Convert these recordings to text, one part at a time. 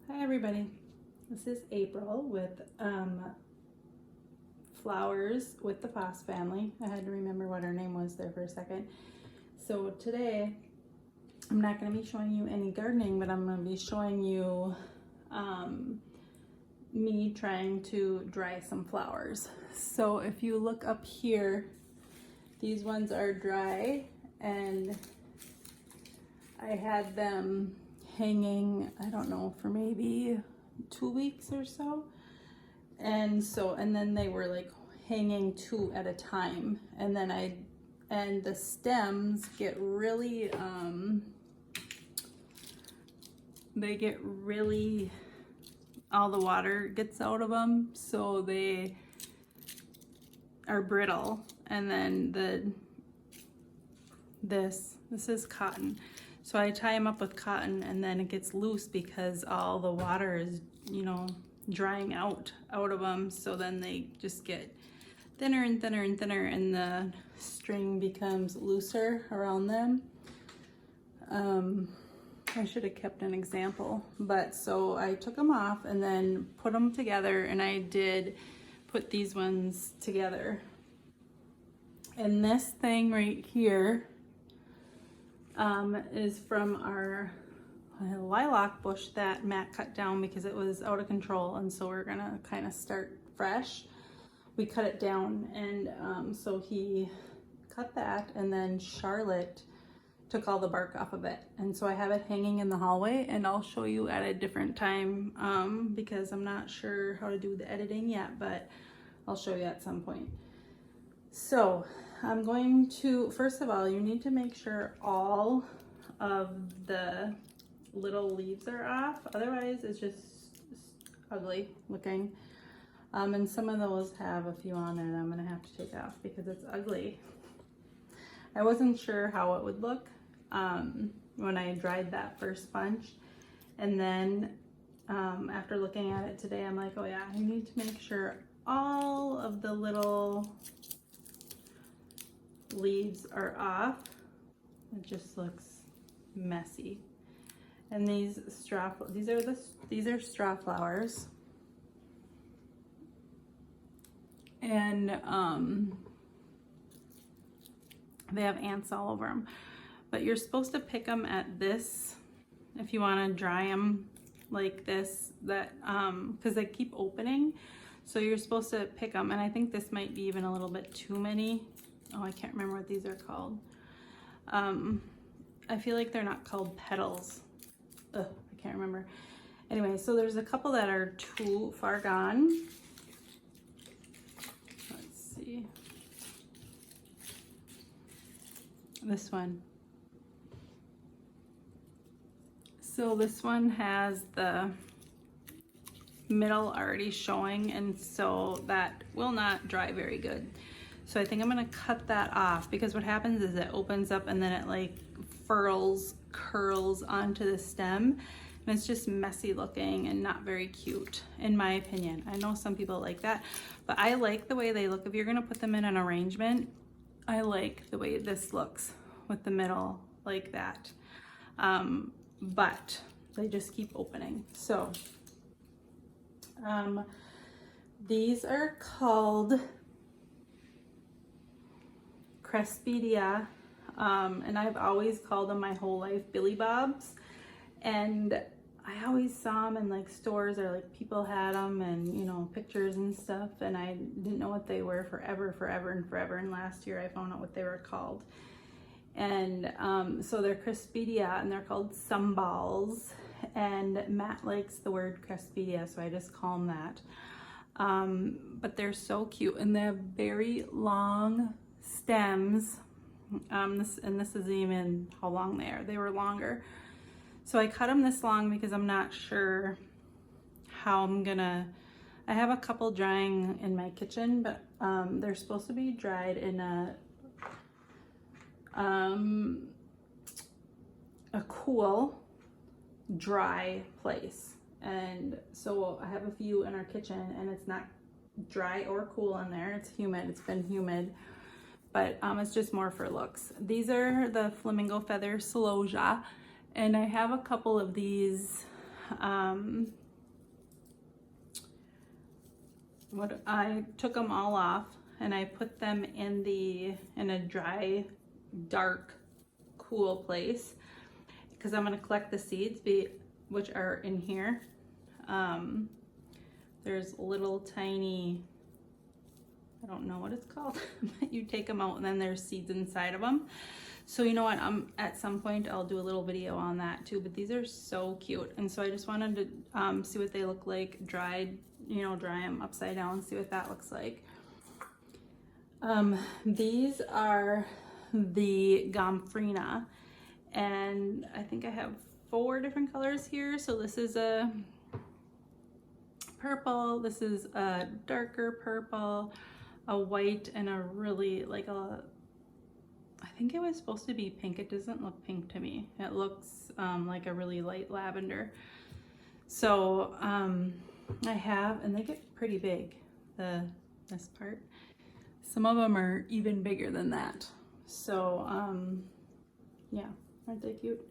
Hi everybody, this is April with Flowers with the Foss family. I had to remember what her name was there for a second. So today I'm not going to be showing you any gardening, but I'm going to be showing you me trying to dry some flowers. So if you look up here, these ones are dry and I had them hanging, I don't know, for maybe 2 weeks or so. And then they were like hanging 2 at a time. And then the stems get really, they get really, all the water gets out of them. So they are brittle. And then this is cotton. So I tie them up with cotton and then it gets loose because all the water is, drying out of them. So then they just get thinner and thinner and thinner and the string becomes looser around them. I should have kept an example, but so I took them off and then put them together, and I did put these ones together. And this thing right here is from our lilac bush that Matt cut down because it was out of control, and so we're gonna kind of start fresh. We cut it down, and so he cut that, and then Charlotte took all the bark off of it, and so I have it hanging in the hallway, and I'll show you at a different time because I'm not sure how to do the editing yet, but I'll show you at some point. So I'm going to, first of all, you need to make sure all of the little leaves are off, otherwise it's just ugly looking. And some of those have a few on there that I'm gonna have to take off because it's ugly. I wasn't sure how it would look when I dried that first bunch, and then after looking at it today, I'm like, oh yeah, I need to make sure all of the little leaves are off. It just looks messy. And these are straw flowers, and they have ants all over them. But you're supposed to pick them at this if you want to dry them like this, because they keep opening. So you're supposed to pick them, and I think this might be even a little bit too many. Oh, I can't remember what these are called. I feel like they're not called petals. Ugh, I can't remember. Anyway, so there's a couple that are too far gone. Let's see. This one. So this one has the middle already showing, and so that will not dry very good. So I think I'm gonna cut that off, because what happens is it opens up and then it like curls onto the stem, and it's just messy looking and not very cute, in my opinion. I know some people like that, but I like the way they look. If you're gonna put them in an arrangement, I like the way this looks with the middle like that. But they just keep opening. So these are called Cresspedia, and I've always called them my whole life Billy Bobs, and I always saw them in like stores, or like people had them and pictures and stuff, and I didn't know what they were forever, and last year I found out what they were called. And so they're Cresspedia, and they're called sunballs, and Matt likes the word Cresspedia, so I just call them that. But they're so cute, and they have very long stems. This isn't even how long they are. They were longer. So I cut them this long because I'm not sure how I have a couple drying in my kitchen, but they're supposed to be dried in a cool, dry place. And so I have a few in our kitchen, and it's not dry or cool in there. It's humid. It's been humid, but it's just more for looks. These are the flamingo feather Celosia, and I have a couple of these I took them all off and I put them in a dry, dark, cool place because I'm going to collect the seeds which are in here. There's little tiny, I don't know what it's called, but you take them out and then there's seeds inside of them. So you know what, at some point I'll do a little video on that too, but these are so cute. And so I just wanted to see what they look like dried, you know, dry them upside down, see what that looks like. These are the Gomphrena, and I think I have 4 different colors here. So this is a purple, this is a darker purple, a white, and a really like I think it was supposed to be pink. It doesn't look pink to me. It looks like a really light lavender. So I have, and they get pretty big, this part. Some of them are even bigger than that. So yeah, aren't they cute?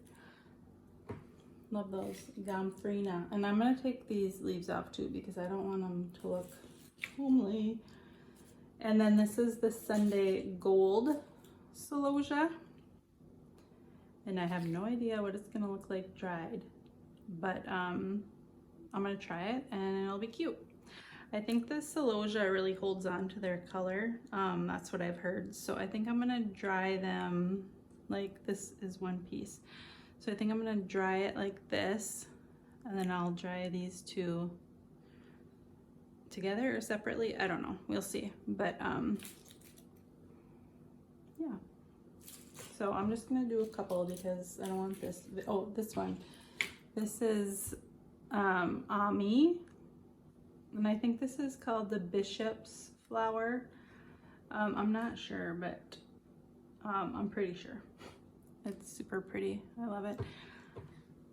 Love those Gomphrena. And I'm gonna take these leaves off too because I don't want them to look homely. And then this is the Sunday Gold Celosia. And I have no idea what it's gonna look like dried, but I'm gonna try it and it'll be cute. I think the Celosia really holds on to their color. That's what I've heard. So I think I'm gonna dry them, like this is one piece. So I think I'm gonna dry it like this, and then I'll dry these 2 together or separately. I don't know, we'll see. But yeah. So I'm just gonna do a couple because I don't want this. Oh, this one. This is Ami, and I think this is called the Bishop's flower. I'm not sure, but I'm pretty sure. It's super pretty. I love it.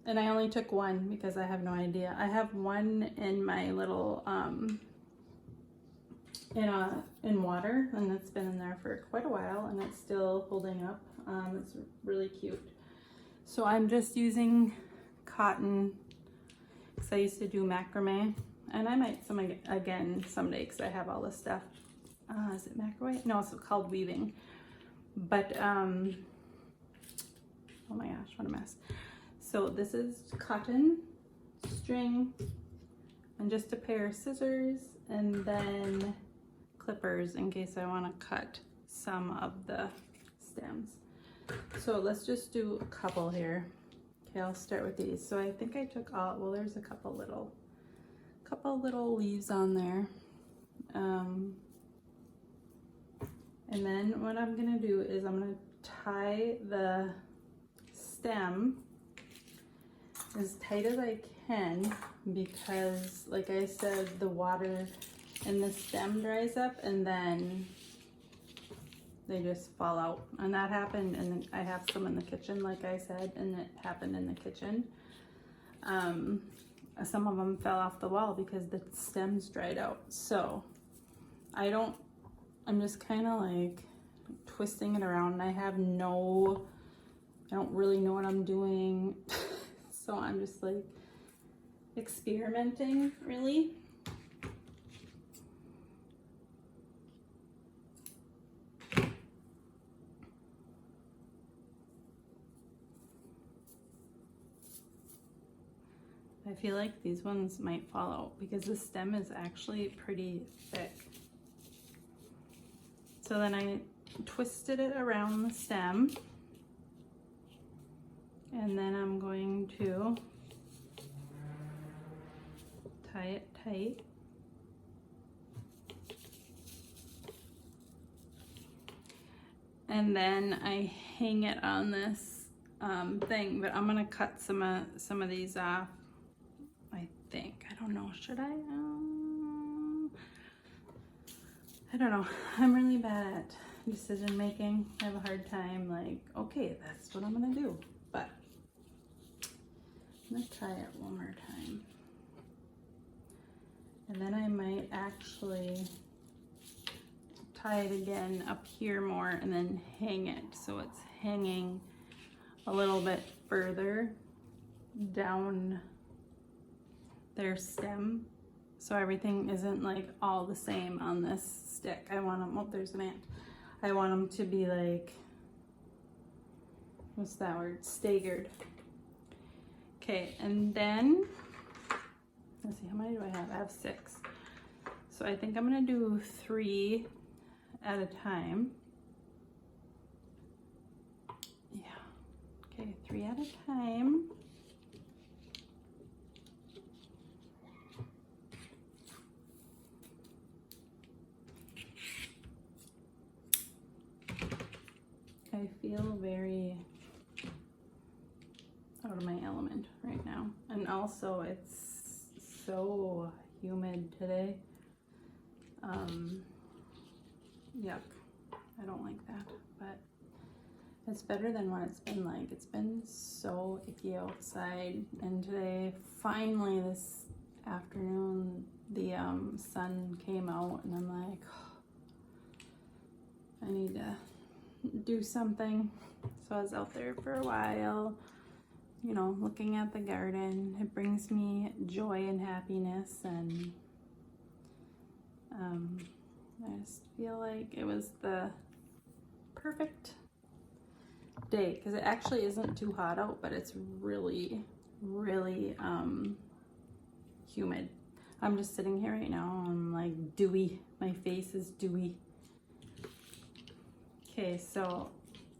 And I only took one because I have no idea. I have one in my little in water, and it's been in there for quite a while and it's still holding up. It's really cute. So I'm just using cotton because I used to do macrame, and I might some again someday because I have all this stuff. Is it macrame? No, it's called weaving. But oh my gosh, what a mess. So this is cotton, string, and just a pair of scissors, and then clippers in case I want to cut some of the stems. So let's just do a couple here. Okay, I'll start with these. So I think I took all, well, there's a couple little leaves on there. And then what I'm gonna do is I'm gonna tie the stem as tight as I can because, like I said, the water in the stem dries up and then they just fall out. And that happened, and I have some in the kitchen, like I said, and it happened in the kitchen. Some of them fell off the wall because the stems dried out. So I'm just kind of like twisting it around, and I don't really know what I'm doing. So I'm just like experimenting, really. I feel like these ones might fall out because the stem is actually pretty thick. So then I twisted it around the stem, and then I'm going to tie it tight. And then I hang it on this thing, but I'm gonna cut some of these off. I think, I don't know, should I? I don't know. I'm really bad at decision making. I have a hard time like, okay, that's what I'm gonna do. But I'm gonna try it one more time. And then I might actually tie it again up here more and then hang it so it's hanging a little bit further down their stem, so everything isn't like all the same on this stick. I want them, oh, there's an ant. I want them to be like, what's that word? Staggered. Okay, and then, let's see, how many do I have? I have 6. So I think I'm gonna do 3 at a time. Yeah, okay, 3 at a time. I feel very out of my element right now. And also it's so humid today. Yuck. I don't like that, but it's better than what it's been like. It's been so icky outside, and today, finally this afternoon, the sun came out, and I'm like, oh, I need to do something. So I was out there for a while, you know, looking at the garden. It brings me joy and happiness, and I just feel like it was the perfect day, because it actually isn't too hot out, but it's really, really humid. I'm just sitting here right now, I'm like dewy. My face is dewy. Okay, so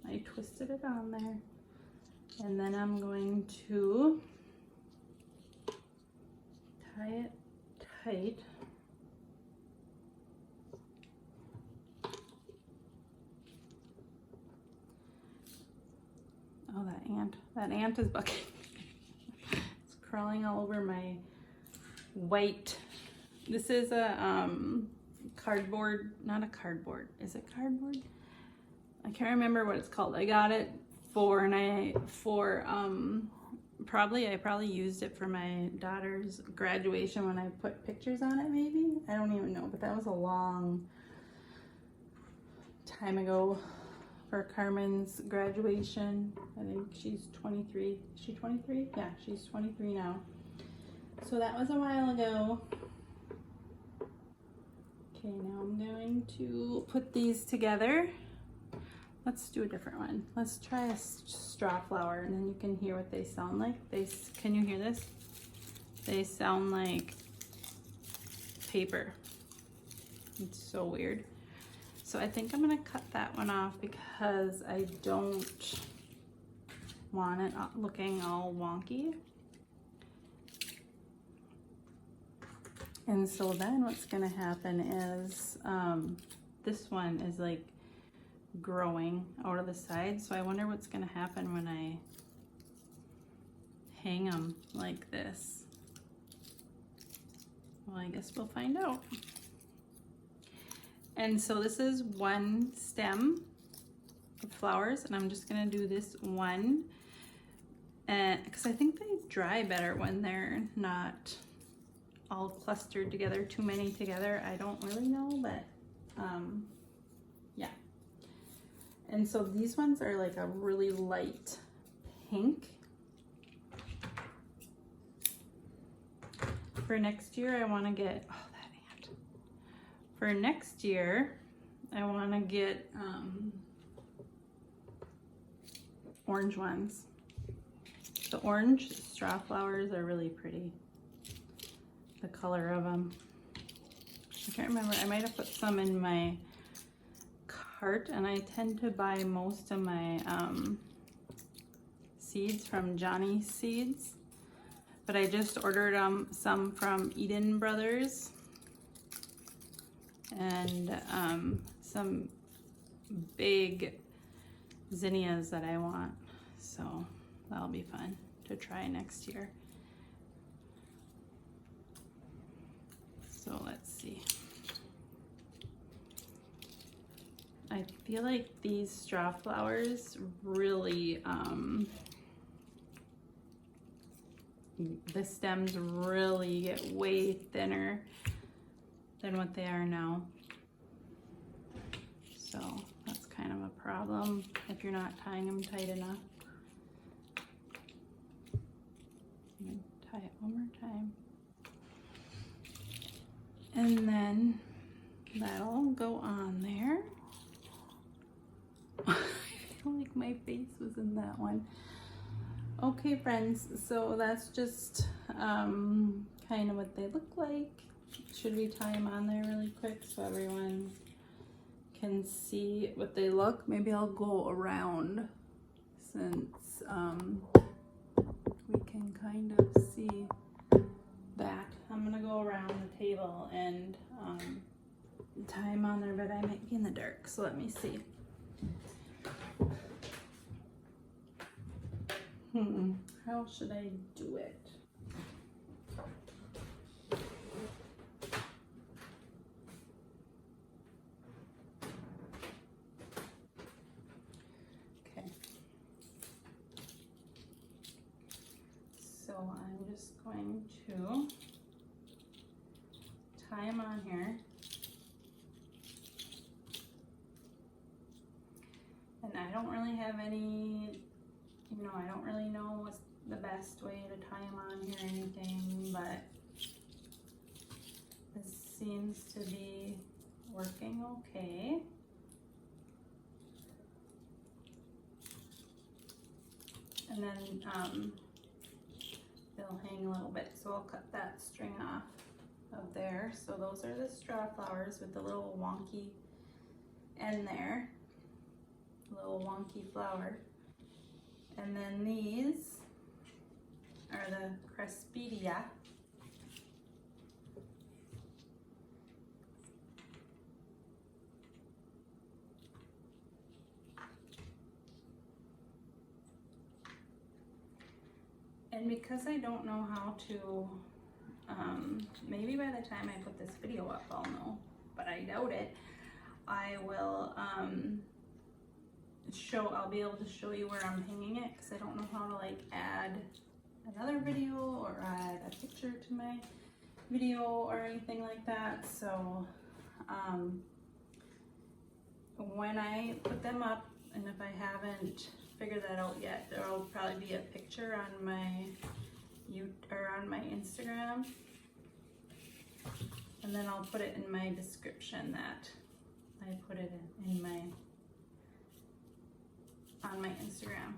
I twisted it on there, and then I'm going to tie it tight. Oh, that ant is bucking. It's crawling all over my white. This is a cardboard, not a cardboard. Is it cardboard? I can't remember what it's called. I got it for, I probably used it for my daughter's graduation when I put pictures on it, maybe. I don't even know, but that was a long time ago for Carmen's graduation. I think she's 23. Is she 23? Yeah, she's 23 now. So that was a while ago. Okay, now I'm going to put these together. Let's do a different one. Let's try a straw flower, and then you can hear what they sound like. Can you hear this? They sound like paper. It's so weird. So I think I'm gonna cut that one off because I don't want it looking all wonky. And so then what's gonna happen is this one is like growing out of the side. So I wonder what's gonna happen when I hang them like this. Well, I guess we'll find out. And so this is one stem of flowers, and I'm just gonna do this one, because I think they dry better when they're not all clustered together, too many together. I don't really know, but yeah. And so these ones are like a really light pink. For next year, I want to get, oh, that ant. For next year, I want to get orange ones. The orange straw flowers are really pretty. The color of them. I can't remember. I might have put some in my cart, and I tend to buy most of my seeds from Johnny's Seeds. But I just ordered some from Eden Brothers, and some big zinnias that I want. So that'll be fun to try next year. So let's see. I feel like these straw flowers really, the stems really get way thinner than what they are now. So that's kind of a problem if you're not tying them tight enough. I'm gonna tie it one more time. And then that'll go on there. I feel like my face was in that one. Okay friends, so that's just kind of what they look like. Should we tie them on there really quick so everyone can see what they look? Maybe I'll go around since we can kind of see that. I'm gonna go around the table and tie them on there, but I might be in the dark, so let me see. How should I do it? Okay. So I'm just going to tie them on here. And I don't really have any, you know, I don't really know what's the best way to tie them on here or anything, but this seems to be working okay. And then they'll hang a little bit, so I'll cut that string off of there. So those are the straw flowers with the little wonky end there, little wonky flower. And then these are the Crespidea. And because I don't know how to, maybe by the time I put this video up I'll know, but I doubt it, I will I'll be able to show you where I'm hanging it, because I don't know how to like add another video or add a picture to my video or anything like that. So when I put them up, and if I haven't figured that out yet, there will probably be a picture on my Instagram, and then I'll put it in my description that I put it in my on my Instagram,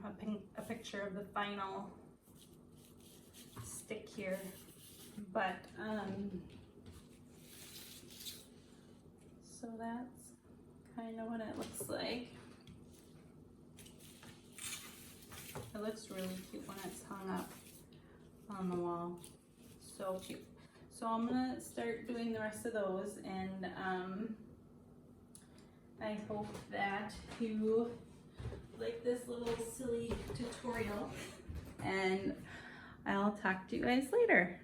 a picture of the final stick here. But so that's kind of what it looks like. It looks really cute when it's hung up on the wall. So cute. So I'm gonna start doing the rest of those, and I hope that you like this little silly tutorial, and I'll talk to you guys later.